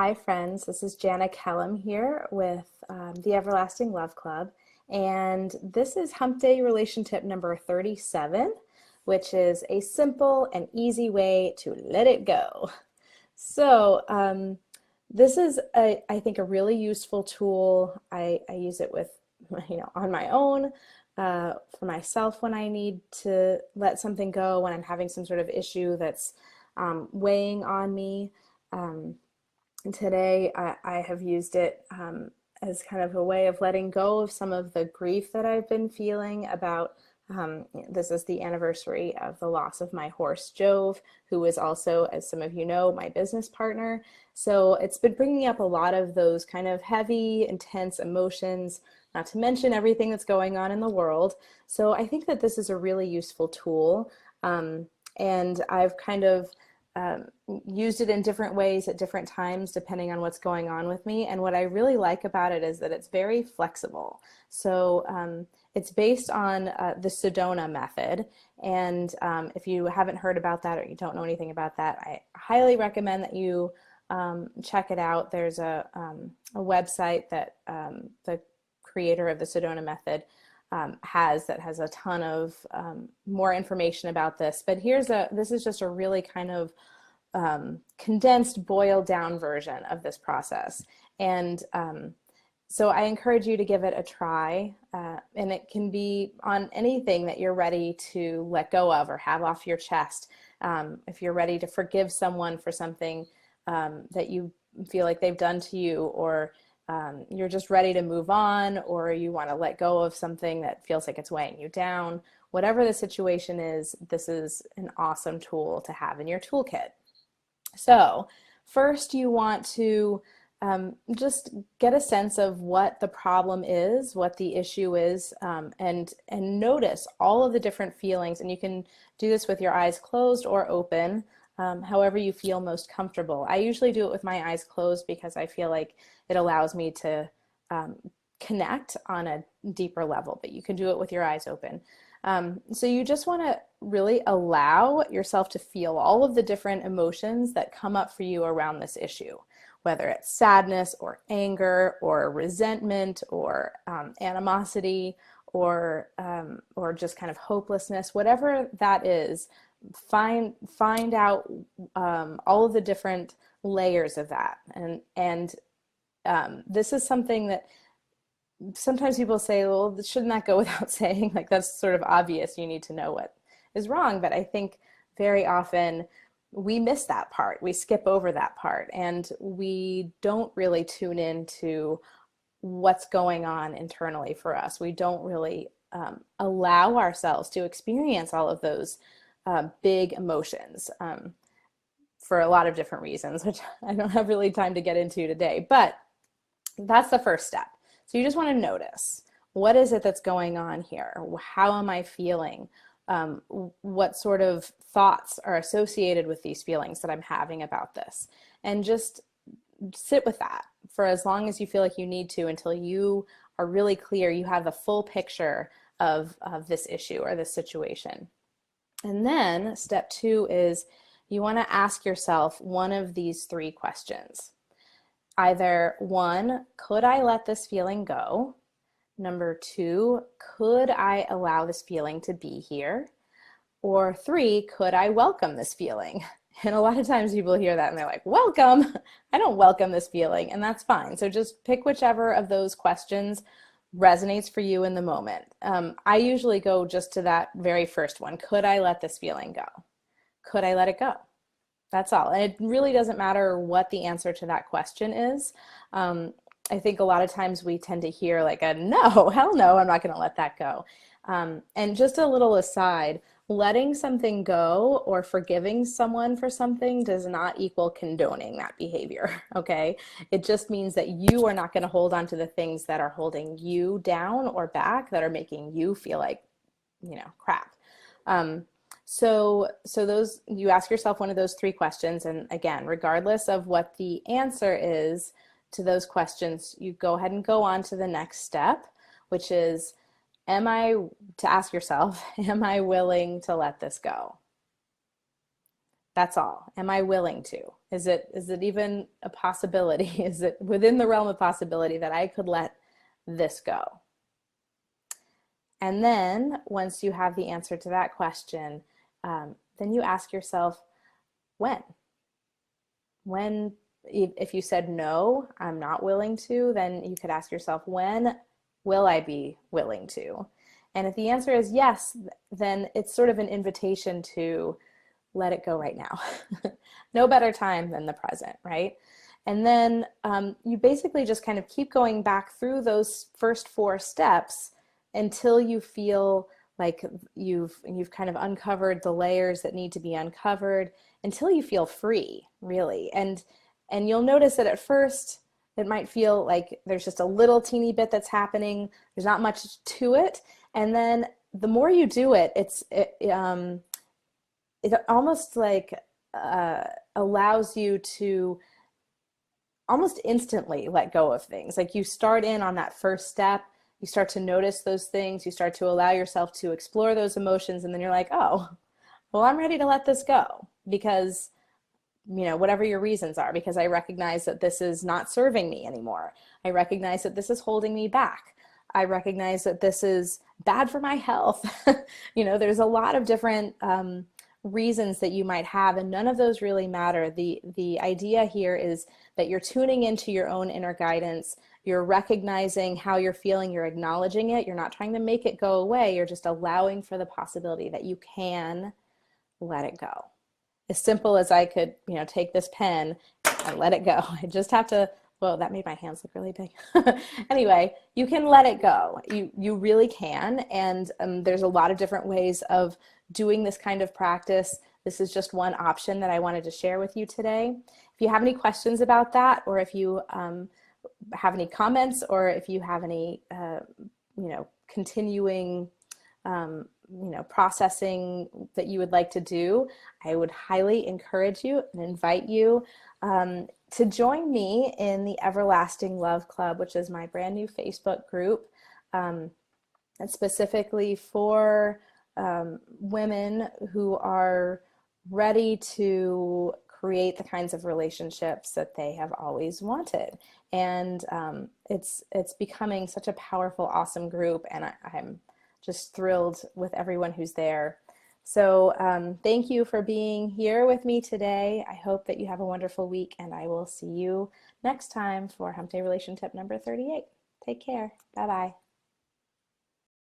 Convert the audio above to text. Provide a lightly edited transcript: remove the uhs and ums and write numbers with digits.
Hi friends, this is Jana Kellum here with the Everlasting Love Club, and this is Hump Day Relation Tip number 37, which is a simple and easy way to let it go. This is, I think, a really useful tool. I use it with, on my own, for myself when I need to let something go, when I'm having some sort of issue that's weighing on me. And today I have used it as kind of a way of letting go of some of the grief that I've been feeling about. This is the anniversary of the loss of my horse Jove, who is also, as some of you know, my business partner. So it's been bringing up a lot of those kind of heavy, intense emotions, not to mention everything that's going on in the world. So I think that this is a really useful tool. And I've kind of used it in different ways at different times depending on what's going on with me. And what I really like about it is that it's very flexible. So it's based on the Sedona method. And if you haven't heard about that or you don't know anything about that, I highly recommend that you check it out. There's a website that the creator of the Sedona method has a ton of more information about this. But this is just a really kind of condensed, boiled down version of this process. And so I encourage you to give it a try. And it can be on anything that you're ready to let go of or have off your chest. If you're ready to forgive someone for something that you feel like they've done to you, or you're just ready to move on, or you want to let go of something that feels like it's weighing you down. Whatever the situation is, this is an awesome tool to have in your toolkit. So first you want to just get a sense of what the problem is, what the issue is, and notice all of the different feelings. And you can do this with your eyes closed or open, however you feel most comfortable. I usually do it with my eyes closed because I feel like it allows me to connect on a deeper level, but you can do it with your eyes open. So you just want to really allow yourself to feel all of the different emotions that come up for you around this issue, whether it's sadness or anger or resentment or animosity or just kind of hopelessness, whatever that is. Find out all of the different layers of that, and this is something that sometimes people say, well, shouldn't that go without saying? Like, that's sort of obvious. You need to know what is wrong. But I think very often we miss that part. We skip over that part, and we don't really tune into what's going on internally for us. We don't really allow ourselves to experience all of those big emotions for a lot of different reasons, which I don't have really time to get into today. But that's the first step. So you just want to notice, what is it that's going on here? How am I feeling? What sort of thoughts are associated with these feelings that I'm having about this? And just sit with that for as long as you feel like you need to, until you are really clear, you have the full picture of this issue or this situation. And then step 2 is you want to ask yourself one of these 3 questions. Either 1, could I let this feeling go? Number 2, could I allow this feeling to be here? Or 3, could I welcome this feeling? And a lot of times people hear that and they're like, welcome? I don't welcome this feeling, and that's fine. So just pick whichever of those questions resonates for you in the moment. I usually go just to that very first one. Could I let this feeling go? Could I let it go? That's all. And it really doesn't matter what the answer to that question is. I think a lot of times we tend to hear like a no, hell no, I'm not going to let that go. And just a little aside, letting something go or forgiving someone for something does not equal condoning that behavior, okay? It just means that you are not going to hold on to the things that are holding you down or back, that are making you feel like, crap. So those, you ask yourself one of those 3 questions, and again, regardless of what the answer is to those questions, you go ahead and go on to the next step, which is, to ask yourself, am I willing to let this go? That's all. Am I willing to? Is it even a possibility? Is it within the realm of possibility that I could let this go? And then once you have the answer to that question, then you ask yourself, when? When, if you said no, I'm not willing to, then you could ask yourself, when will I be willing to? And if the answer is yes, then it's sort of an invitation to let it go right now. No better time than the present, right? And then you basically just kind of keep going back through those first 4 steps until you feel like you've kind of uncovered the layers that need to be uncovered, until you feel free, really. And you'll notice that at first it might feel like there's just a little teeny bit that's happening. There's not much to it. And then the more you do it, it almost like allows you to almost instantly let go of things. Like you start in on that first step, you start to notice those things, you start to allow yourself to explore those emotions, and then you're like, oh, well, I'm ready to let this go because, whatever your reasons are, because I recognize that this is not serving me anymore. I recognize that this is holding me back. I recognize that this is bad for my health. There's a lot of different reasons that you might have, and none of those really matter. The idea here is that you're tuning into your own inner guidance. You're recognizing how you're feeling, you're acknowledging it. You're not trying to make it go away. You're just allowing for the possibility that you can let it go. As simple as I could, take this pen and let it go. I just have to, whoa, that made my hands look really big. Anyway, you can let it go. You really can. And there's a lot of different ways of doing this kind of practice. This is just one option that I wanted to share with you today. If you have any questions about that, or if you have any comments, or if you have any, continuing, processing that you would like to do, I would highly encourage you and invite you to join me in the Everlasting Love Club, which is my brand new Facebook group. That's specifically for women who are ready to create the kinds of relationships that they have always wanted. And it's becoming such a powerful, awesome group, and I'm just thrilled with everyone who's there. So thank you for being here with me today. I hope that you have a wonderful week, and I will see you next time for Hump Day Relation Tip number 38. Take care. Bye-bye.